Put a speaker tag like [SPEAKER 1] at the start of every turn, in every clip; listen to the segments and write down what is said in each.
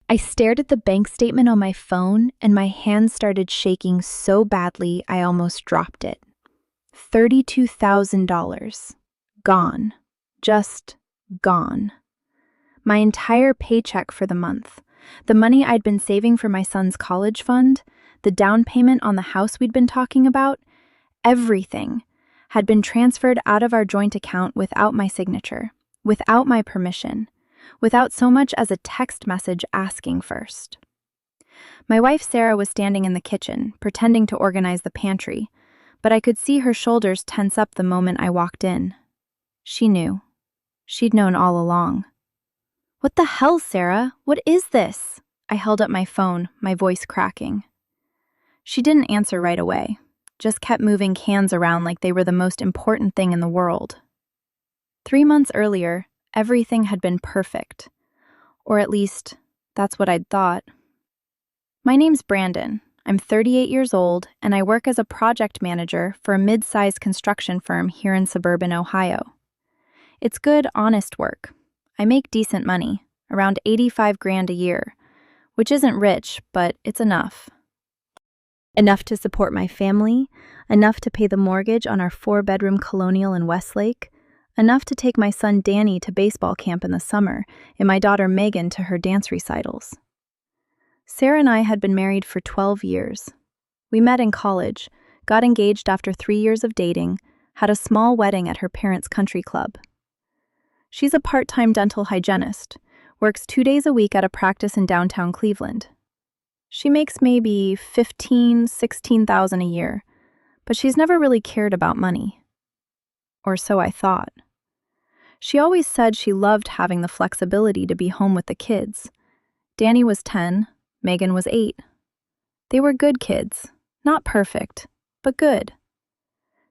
[SPEAKER 1] I stared at the bank statement on my phone and my hand started shaking so badly I almost dropped it. $32,000. Gone. Just gone. My entire paycheck for the month. The money I'd been saving for my son's college fund, the down payment on the house we'd been talking about, everything had been transferred out of our joint account without my signature, without my permission, without so much as a text message asking first. My wife Sarah was standing in the kitchen, pretending to organize the pantry, but I could see her shoulders tense up the moment I walked in. She knew. She'd known all along. "What the hell, Sarah? What is this?" I held up my phone, my voice cracking. She didn't answer right away, just kept moving cans around like they were the most important thing in the world. 3 months earlier, everything had been perfect. Or at least, that's what I'd thought. My name's Brandon. I'm 38 years old, and I work as a project manager for a mid-sized construction firm here in suburban Ohio. It's good, honest work. I make decent money, around 85 grand a year, which isn't rich, but it's enough. Enough to support my family, enough to pay the mortgage on our 4-bedroom colonial in Westlake, enough to take my son Danny to baseball camp in the summer and my daughter Megan to her dance recitals. Sarah and I had been married for 12 years. We met in college, got engaged after 3 years of dating, had a small wedding at her parents' country club. She's a part-time dental hygienist, works 2 days a week at a practice in downtown Cleveland. She makes maybe $16,000 a year, but she's never really cared about money. Or so I thought. She always said she loved having the flexibility to be home with the kids. Danny was 10, Megan was 8. They were good kids, not perfect, but good.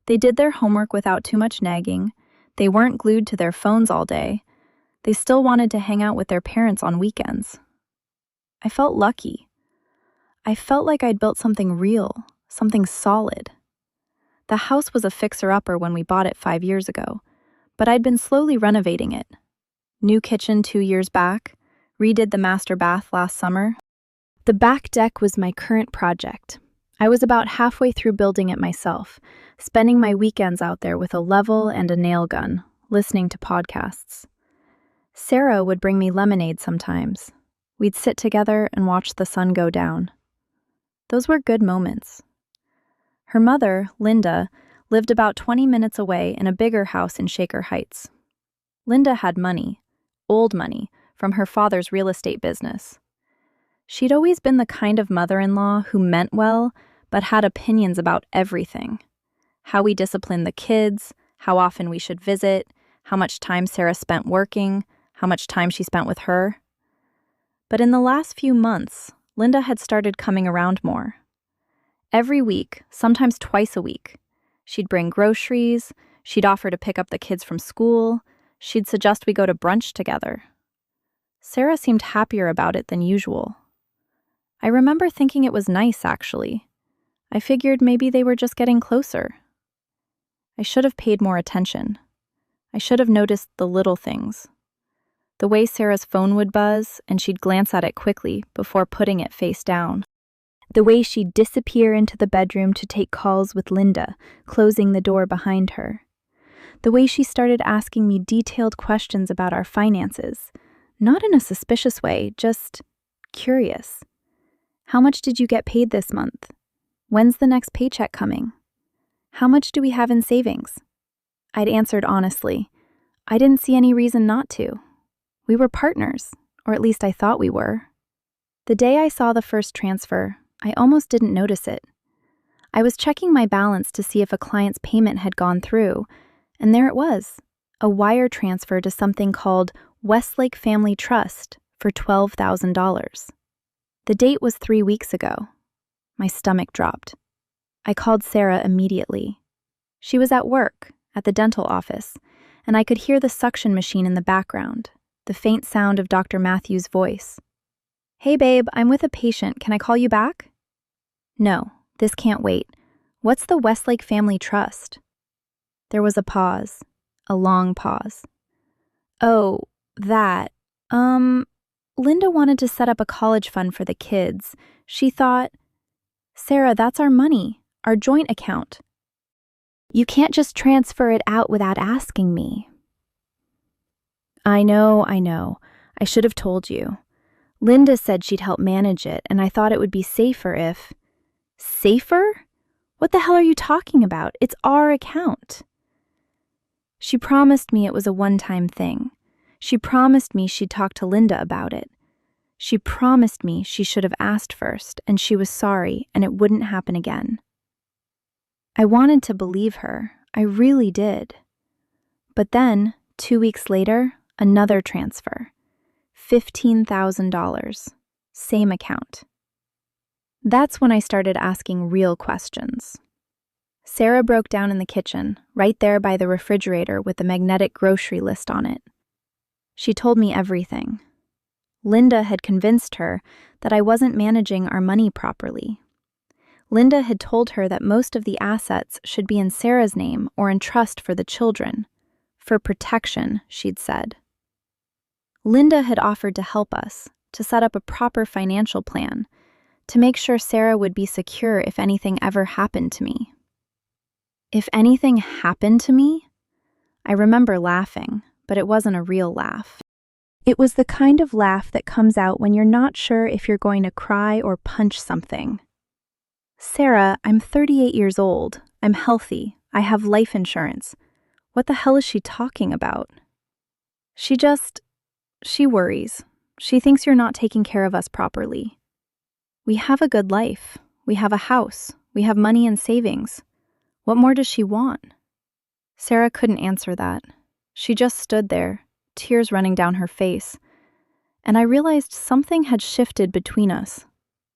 [SPEAKER 1] They did their homework without too much nagging. They weren't glued to their phones all day. They still wanted to hang out with their parents on weekends. I felt lucky. I felt like I'd built something real, something solid. The house was a fixer-upper when we bought it 5 years ago, but I'd been slowly renovating it. New kitchen 2 years back, redid the master bath last summer. The back deck was my current project. I was about halfway through building it myself, spending my weekends out there with a level and a nail gun, listening to podcasts. Sarah would bring me lemonade sometimes. We'd sit together and watch the sun go down. Those were good moments. Her mother, Linda, lived about 20 minutes away in a bigger house in Shaker Heights. Linda had money, old money, from her father's real estate business. She'd always been the kind of mother-in-law who meant well, but had opinions about everything. How we disciplined the kids, how often we should visit, how much time Sarah spent working, how much time she spent with her. But in the last few months, Linda had started coming around more. Every week, sometimes twice a week, she'd bring groceries, she'd offer to pick up the kids from school, she'd suggest we go to brunch together. Sarah seemed happier about it than usual. I remember thinking it was nice, actually. I figured maybe they were just getting closer. I should have paid more attention. I should have noticed the little things. The way Sarah's phone would buzz, and she'd glance at it quickly before putting it face down. The way she'd disappear into the bedroom to take calls with Linda, closing the door behind her. The way she started asking me detailed questions about our finances, not in a suspicious way, just curious. How much did you get paid this month? When's the next paycheck coming? How much do we have in savings? I'd answered honestly. I didn't see any reason not to. We were partners, or at least I thought we were. The day I saw the first transfer, I almost didn't notice it. I was checking my balance to see if a client's payment had gone through, and there it was, a wire transfer to something called Westlake Family Trust for $12,000. The date was 3 weeks ago. My stomach dropped. I called Sarah immediately. She was at work, at the dental office, and I could hear the suction machine in the background, the faint sound of Dr. Matthews' voice. "Hey babe, I'm with a patient. Can I call you back?" "No, this can't wait. What's the Westlake Family Trust?" There was a pause, a long pause. "Oh, that, Linda wanted to set up a college fund for the kids. She thought, Sarah, that's our money, our joint account. You can't just transfer it out without asking me. I know. I should have told you. Linda said she'd help manage it, and I thought it would be safer if... Safer? What the hell are you talking about? It's our account. She promised me it was a one-time thing. She promised me she'd talk to Linda about it. She promised me she should have asked first, and she was sorry, and it wouldn't happen again. I wanted to believe her. I really did. But then, 2 weeks later, another transfer. $15,000. Same account. That's when I started asking real questions. Sarah broke down in the kitchen, right there by the refrigerator with the magnetic grocery list on it. She told me everything. Linda had convinced her that I wasn't managing our money properly. Linda had told her that most of the assets should be in Sarah's name or in trust for the children. For protection, she'd said. Linda had offered to help us, to set up a proper financial plan, to make sure Sarah would be secure if anything ever happened to me. If anything happened to me? I remember laughing, but it wasn't a real laugh. It was the kind of laugh that comes out when you're not sure if you're going to cry or punch something. Sarah, I'm 38 years old. I'm healthy. I have life insurance. What the hell is she talking about? She worries. She thinks you're not taking care of us properly. We have a good life. We have a house. We have money and savings. What more does she want? Sarah couldn't answer that. She just stood there, tears running down her face. And I realized something had shifted between us.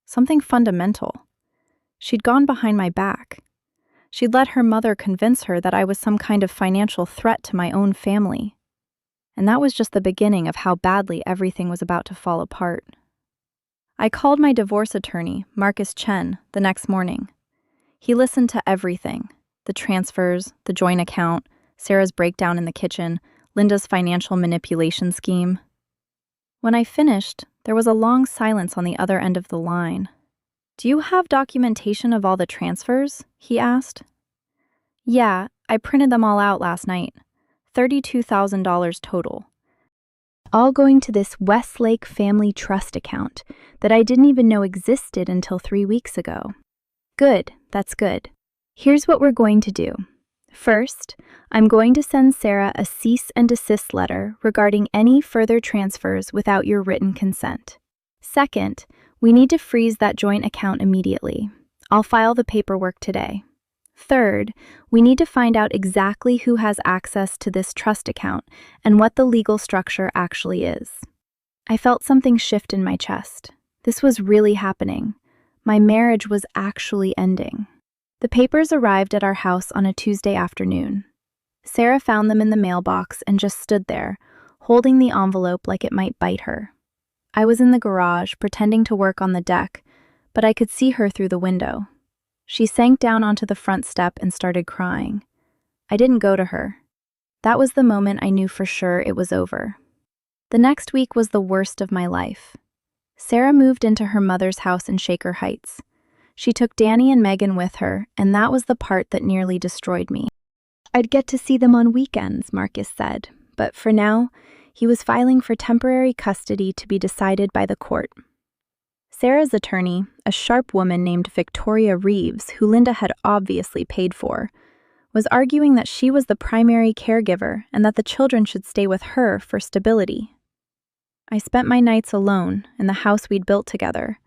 [SPEAKER 1] Something fundamental. She'd gone behind my back. She'd let her mother convince her that I was some kind of financial threat to my own family. And that was just the beginning of how badly everything was about to fall apart. I called my divorce attorney, Marcus Chen, the next morning. He listened to everything: the transfers, the joint account, Sarah's breakdown in the kitchen, Linda's financial manipulation scheme. When I finished, there was a long silence on the other end of the line. Do you have documentation of all the transfers? He asked. Yeah, I printed them all out last night. $32,000 total. All going to this Westlake Family Trust account that I didn't even know existed until 3 weeks ago. Good, that's good. Here's what we're going to do. First, I'm going to send Sarah a cease and desist letter regarding any further transfers without your written consent. Second, we need to freeze that joint account immediately. I'll file the paperwork today. Third, we need to find out exactly who has access to this trust account and what the legal structure actually is. I felt something shift in my chest. This was really happening. My marriage was actually ending. The papers arrived at our house on a Tuesday afternoon. Sarah found them in the mailbox and just stood there, holding the envelope like it might bite her. I was in the garage, pretending to work on the deck, but I could see her through the window. She sank down onto the front step and started crying. I didn't go to her. That was the moment I knew for sure it was over. The next week was the worst of my life. Sarah moved into her mother's house in Shaker Heights. She took Danny and Megan with her, and that was the part that nearly destroyed me. I'd get to see them on weekends, Marcus said, but for now, he was filing for temporary custody to be decided by the court. Sarah's attorney, a sharp woman named Victoria Reeves, who Linda had obviously paid for, was arguing that she was the primary caregiver and that the children should stay with her for stability. I spent my nights alone in the house we'd built together,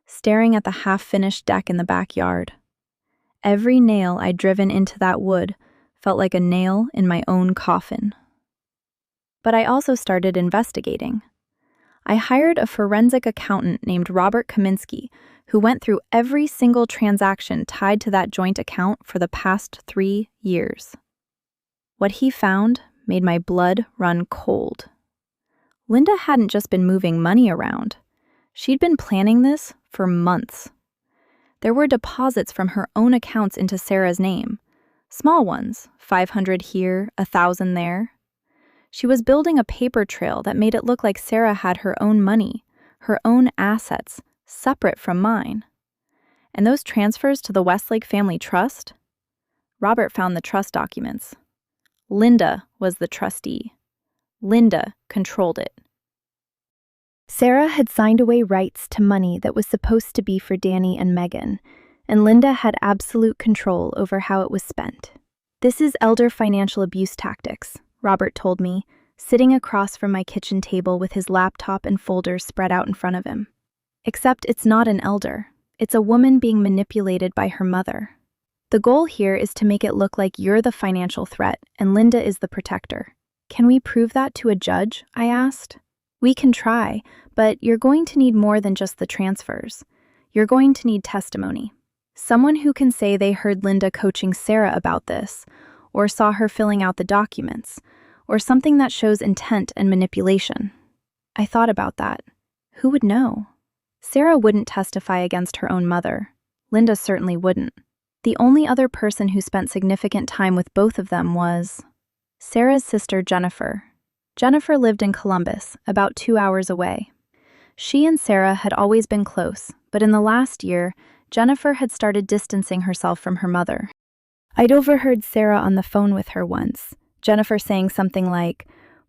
[SPEAKER 1] staring at the half-finished deck in the backyard. Every nail I'd driven into that wood felt like a nail in my own coffin. But I also started investigating. I hired a forensic accountant named Robert Kaminsky, who went through every single transaction tied to that joint account for the past 3 years. What he found made my blood run cold. Linda hadn't just been moving money around. She'd been planning this for months. There were deposits from her own accounts into Sarah's name. Small ones, $500 here, $1,000 there. She was building a paper trail that made it look like Sarah had her own money, her own assets, separate from mine. And those transfers to the Westlake Family Trust? Robert found the trust documents. Linda was the trustee. Linda controlled it. Sarah had signed away rights to money that was supposed to be for Danny and Megan, and Linda had absolute control over how it was spent. "This is elder financial abuse tactics," Robert told me, sitting across from my kitchen table with his laptop and folders spread out in front of him. "Except it's not an elder. It's a woman being manipulated by her mother. The goal here is to make it look like you're the financial threat and Linda is the protector. Can we prove that to a judge?" I asked. "We can try, but you're going to need more than just the transfers. You're going to need testimony. Someone who can say they heard Linda coaching Sarah about this, or saw her filling out the documents, or something that shows intent and manipulation." I thought about that. Who would know? Sarah wouldn't testify against her own mother. Linda certainly wouldn't. The only other person who spent significant time with both of them was Sarah's sister, Jennifer. Jennifer lived in Columbus, about 2 hours away. She and Sarah had always been close, but in the last year, Jennifer had started distancing herself from her mother. I'd overheard Sarah on the phone with her once, Jennifer saying something like,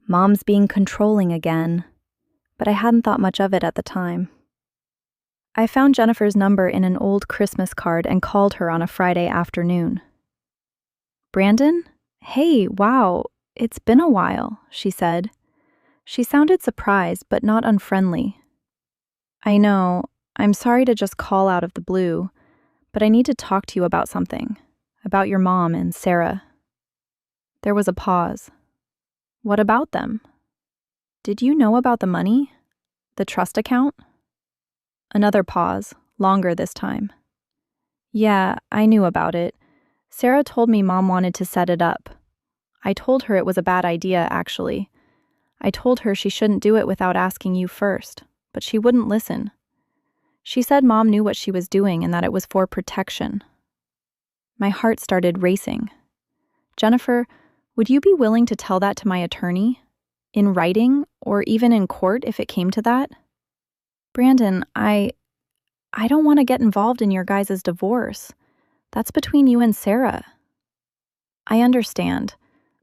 [SPEAKER 1] "Mom's being controlling again," but I hadn't thought much of it at the time. I found Jennifer's number in an old Christmas card and called her on a Friday afternoon. "Brandon? Hey, wow, it's been a while," she said. She sounded surprised, but not unfriendly. "I know, I'm sorry to just call out of the blue, but I need to talk to you about something, about your mom and Sarah." There was a pause. "What about them? Did you know about the money? The trust account?" Another pause, longer this time. "Yeah, I knew about it. Sarah told me Mom wanted to set it up. I told her it was a bad idea, actually. I told her she shouldn't do it without asking you first, but she wouldn't listen. She said Mom knew what she was doing and that it was for protection." My heart started racing. "Jennifer, would you be willing to tell that to my attorney? In writing, or even in court if it came to that?" "Brandon, I don't want to get involved in your guys' divorce. That's between you and Sarah." "I understand,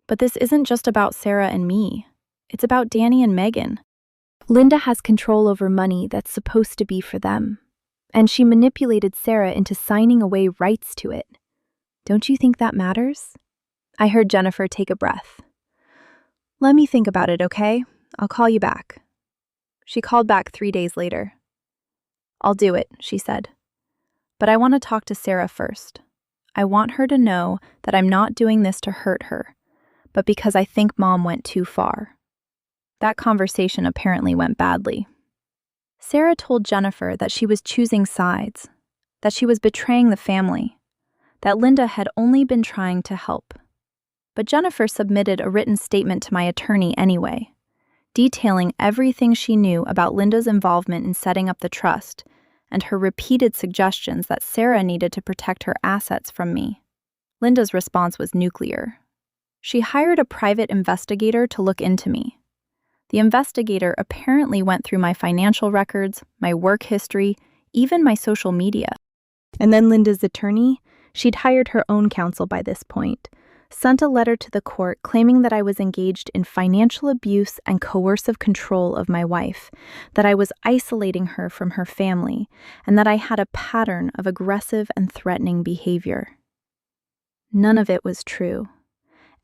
[SPEAKER 1] but this isn't just about Sarah and me. It's about Danny and Megan. Linda has control over money that's supposed to be for them, and she manipulated Sarah into signing away rights to it. Don't you think that matters?" I heard Jennifer take a breath. "Let me think about it, okay? I'll call you back." She called back 3 days later. "I'll do it," she said. "But I want to talk to Sarah first. I want her to know that I'm not doing this to hurt her, but because I think Mom went too far." That conversation apparently went badly. Sarah told Jennifer that she was choosing sides, that she was betraying the family, that Linda had only been trying to help. But Jennifer submitted a written statement to my attorney anyway, detailing everything she knew about Linda's involvement in setting up the trust and her repeated suggestions that Sarah needed to protect her assets from me. Linda's response was nuclear. She hired a private investigator to look into me. The investigator apparently went through my financial records, my work history, even my social media. And then Linda's attorney, she'd hired her own counsel by this point, sent a letter to the court claiming that I was engaged in financial abuse and coercive control of my wife, that I was isolating her from her family, and that I had a pattern of aggressive and threatening behavior. None of it was true.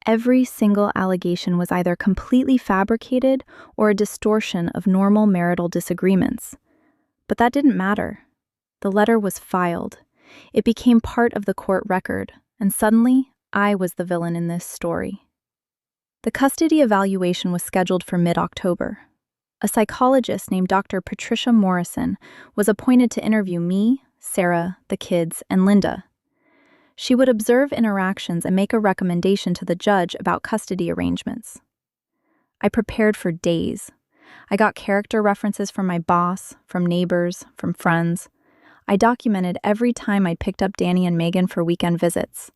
[SPEAKER 1] Every single allegation was either completely fabricated or a distortion of normal marital disagreements. But that didn't matter. The letter was filed. It became part of the court record, and suddenly, I was the villain in this story. The custody evaluation was scheduled for mid-October. A psychologist named Dr. Patricia Morrison was appointed to interview me, Sarah, the kids, and Linda. She would observe interactions and make a recommendation to the judge about custody arrangements. I prepared for days. I got character references from my boss, from neighbors, from friends. I documented every time I picked up Danny and Megan for weekend visits.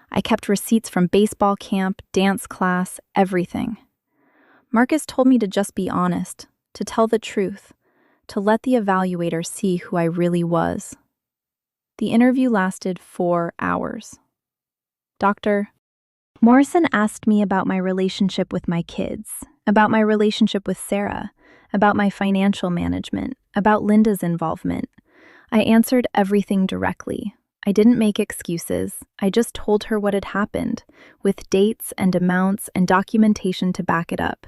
[SPEAKER 1] I kept receipts from baseball camp, dance class, everything. Marcus told me to just be honest, to tell the truth, to let the evaluator see who I really was. The interview lasted 4 hours. Dr. Morrison asked me about my relationship with my kids, about my relationship with Sarah, about my financial management, about Linda's involvement. I answered everything directly. I didn't make excuses. I just told her what had happened, with dates and amounts and documentation to back it up.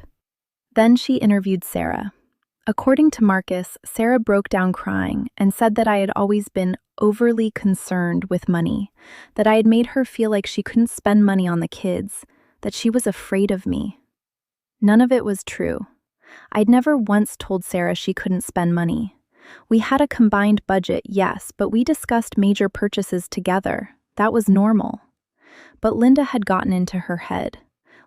[SPEAKER 1] Then she interviewed Sarah. According to Marcus, Sarah broke down crying and said that I had always been overly concerned with money, that I had made her feel like she couldn't spend money on the kids, that she was afraid of me. None of it was true. I'd never once told Sarah she couldn't spend money. We had a combined budget, yes, but we discussed major purchases together. That was normal. But Linda had gotten into her head.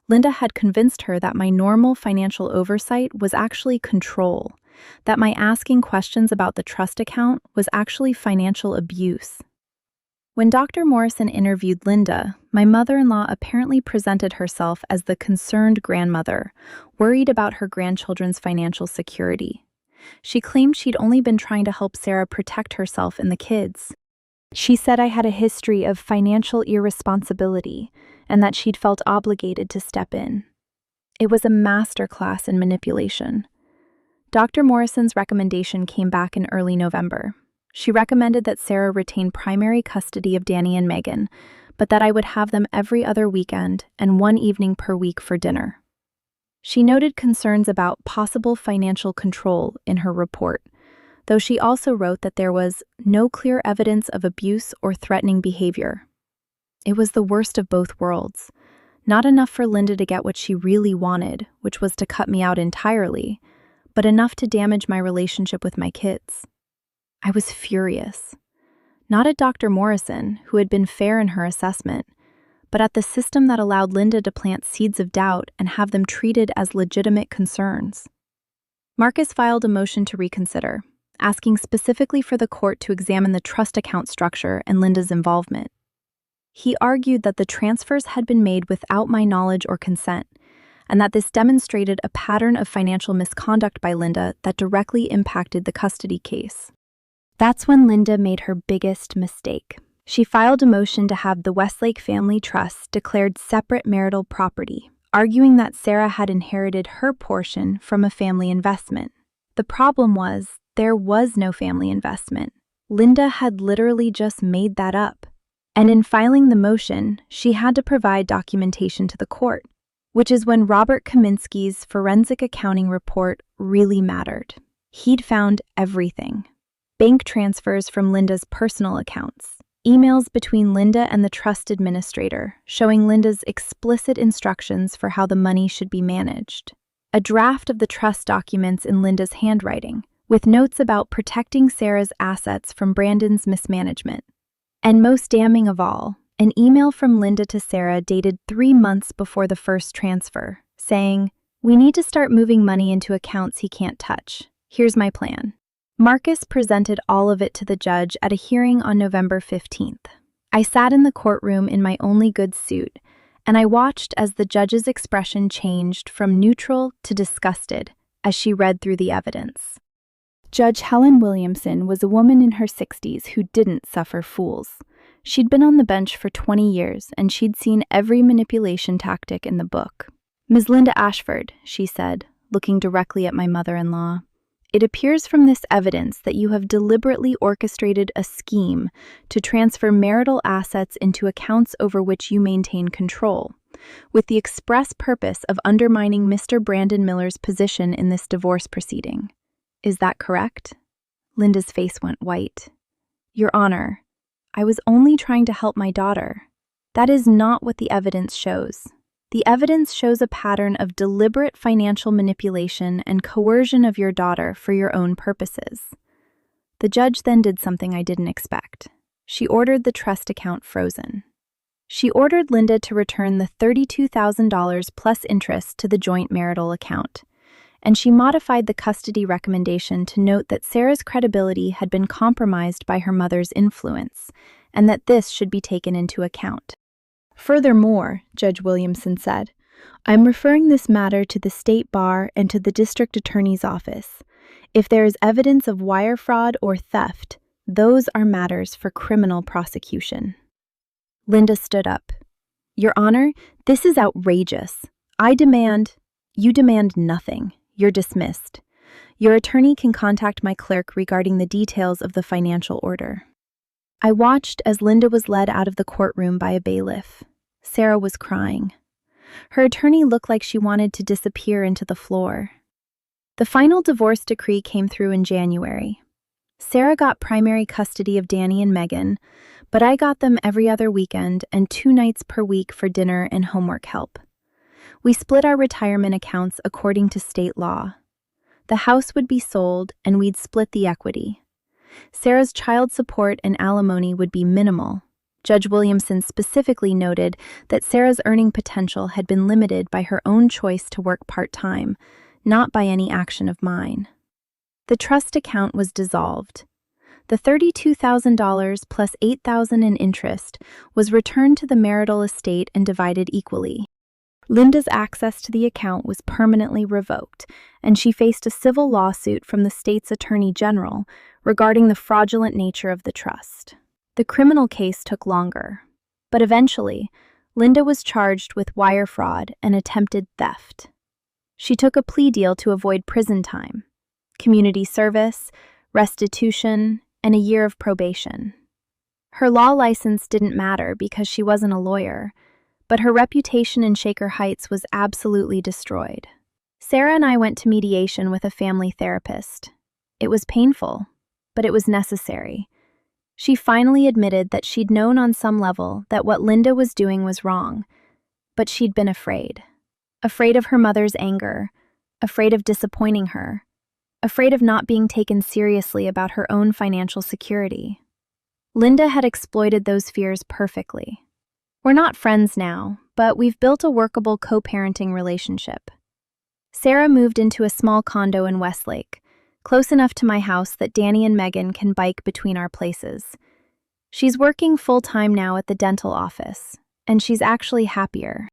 [SPEAKER 1] Linda had convinced her that my normal financial oversight was actually control, that my asking questions about the trust account was actually financial abuse. When Dr. Morrison interviewed Linda, my mother-in-law apparently presented herself as the concerned grandmother, worried about her grandchildren's financial security. She claimed she'd only been trying to help Sarah protect herself and the kids. She said I had a history of financial irresponsibility and that she'd felt obligated to step in. It was a masterclass in manipulation. Dr. Morrison's recommendation came back in early November. She recommended that Sarah retain primary custody of Danny and Megan, but that I would have them every other weekend and 1 evening per week for dinner. She noted concerns about possible financial control in her report, though she also wrote that there was no clear evidence of abuse or threatening behavior. It was the worst of both worlds. Not enough for Linda to get what she really wanted, which was to cut me out entirely, but enough to damage my relationship with my kids. I was furious. Not at Dr. Morrison, who had been fair in her assessment, but at the system that allowed Linda to plant seeds of doubt and have them treated as legitimate concerns. Marcus filed a motion to reconsider, asking specifically for the court to examine the trust account structure and Linda's involvement. He argued that the transfers had been made without my knowledge or consent, and that this demonstrated a pattern of financial misconduct by Linda that directly impacted the custody case. That's when Linda made her biggest mistake. She filed a motion to have the Westlake Family Trust declared separate marital property, arguing that Sarah had inherited her portion from a family investment. The problem was, there was no family investment. Linda had literally just made that up. And in filing the motion, she had to provide documentation to the court, which is when Robert Kaminsky's forensic accounting report really mattered. He'd found everything. Bank transfers from Linda's personal accounts, emails between Linda and the trust administrator showing Linda's explicit instructions for how the money should be managed, a draft of the trust documents in Linda's handwriting, with notes about protecting Sarah's assets from Brandon's mismanagement. And most damning of all, an email from Linda to Sarah dated 3 months before the first transfer, saying, "We need to start moving money into accounts he can't touch. Here's my plan." Marcus presented all of it to the judge at a hearing on November 15th. I sat in the courtroom in my only good suit, and I watched as the judge's expression changed from neutral to disgusted as she read through the evidence. Judge Helen Williamson was a woman in her 60s who didn't suffer fools. She'd been on the bench for 20 years, and she'd seen every manipulation tactic in the book. "Ms. Linda Ashford," she said, looking directly at my mother-in-law, "it appears from this evidence that you have deliberately orchestrated a scheme to transfer marital assets into accounts over which you maintain control, with the express purpose of undermining Mr. Brandon Miller's position in this divorce proceeding. Is that correct?" Linda's face went white. "Your Honor, I was only trying to help my daughter. That is not what the evidence shows. The evidence shows a pattern of deliberate financial manipulation and coercion of your daughter for your own purposes." The judge then did something I didn't expect. She ordered the trust account frozen. She ordered Linda to return the $32,000 plus interest to the joint marital account, and she modified the custody recommendation to note that Sarah's credibility had been compromised by her mother's influence, and that this should be taken into account. Furthermore, Judge Williamson said, I'm referring this matter to the state bar and to the district attorney's office. If there is evidence of wire fraud or theft, those are matters for criminal prosecution. Linda stood up. Your Honor, this is outrageous. You demand nothing. You're dismissed. Your attorney can contact my clerk regarding the details of the financial order. I watched as Linda was led out of the courtroom by a bailiff. Sarah was crying. Her attorney looked like she wanted to disappear into the floor. The final divorce decree came through in January. Sarah got primary custody of Danny and Megan, but I got them every other weekend and 2 nights per week for dinner and homework help. We split our retirement accounts according to state law. The house would be sold and we'd split the equity. Sarah's child support and alimony would be minimal. Judge Williamson specifically noted that Sarah's earning potential had been limited by her own choice to work part-time, not by any action of mine. The trust account was dissolved. The $32,000 plus $8,000 in interest was returned to the marital estate and divided equally. Linda's access to the account was permanently revoked, and she faced a civil lawsuit from the state's attorney general regarding the fraudulent nature of the trust. The criminal case took longer, but eventually, Linda was charged with wire fraud and attempted theft. She took a plea deal to avoid prison time, community service, restitution, and a year of probation. Her law license didn't matter because she wasn't a lawyer, but her reputation in Shaker Heights was absolutely destroyed. Sarah and I went to mediation with a family therapist. It was painful, but it was necessary. She finally admitted that she'd known on some level that what Linda was doing was wrong, but she'd been afraid. Afraid of her mother's anger, afraid of disappointing her, afraid of not being taken seriously about her own financial security. Linda had exploited those fears perfectly. We're not friends now, but we've built a workable co-parenting relationship. Sarah moved into a small condo in Westlake, close enough to my house that Danny and Megan can bike between our places. She's working full-time now at the dental office, and she's actually happier.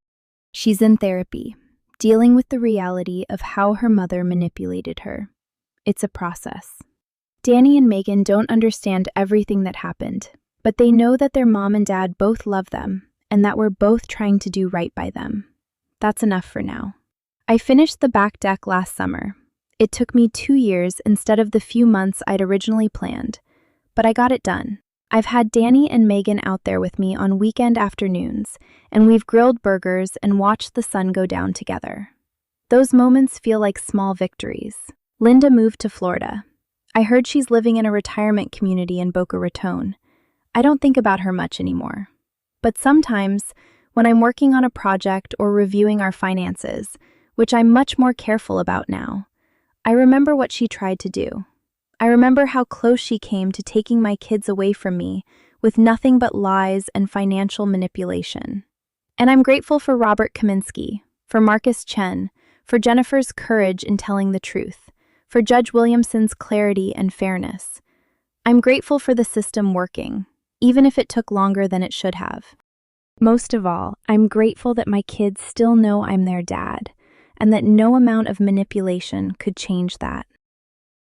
[SPEAKER 1] She's in therapy, dealing with the reality of how her mother manipulated her. It's a process. Danny and Megan don't understand everything that happened, but they know that their mom and dad both love them and that we're both trying to do right by them. That's enough for now. I finished the back deck last summer. It took me 2 years instead of the few months I'd originally planned, but I got it done. I've had Danny and Megan out there with me on weekend afternoons, and we've grilled burgers and watched the sun go down together. Those moments feel like small victories. Linda moved to Florida. I heard she's living in a retirement community in Boca Raton. I don't think about her much anymore. But sometimes, when I'm working on a project or reviewing our finances, which I'm much more careful about now, I remember what she tried to do. I remember how close she came to taking my kids away from me with nothing but lies and financial manipulation. And I'm grateful for Robert Kaminsky, for Marcus Chen, for Jennifer's courage in telling the truth, for Judge Williamson's clarity and fairness. I'm grateful for the system working, even if it took longer than it should have. Most of all, I'm grateful that my kids still know I'm their dad, and that no amount of manipulation could change that.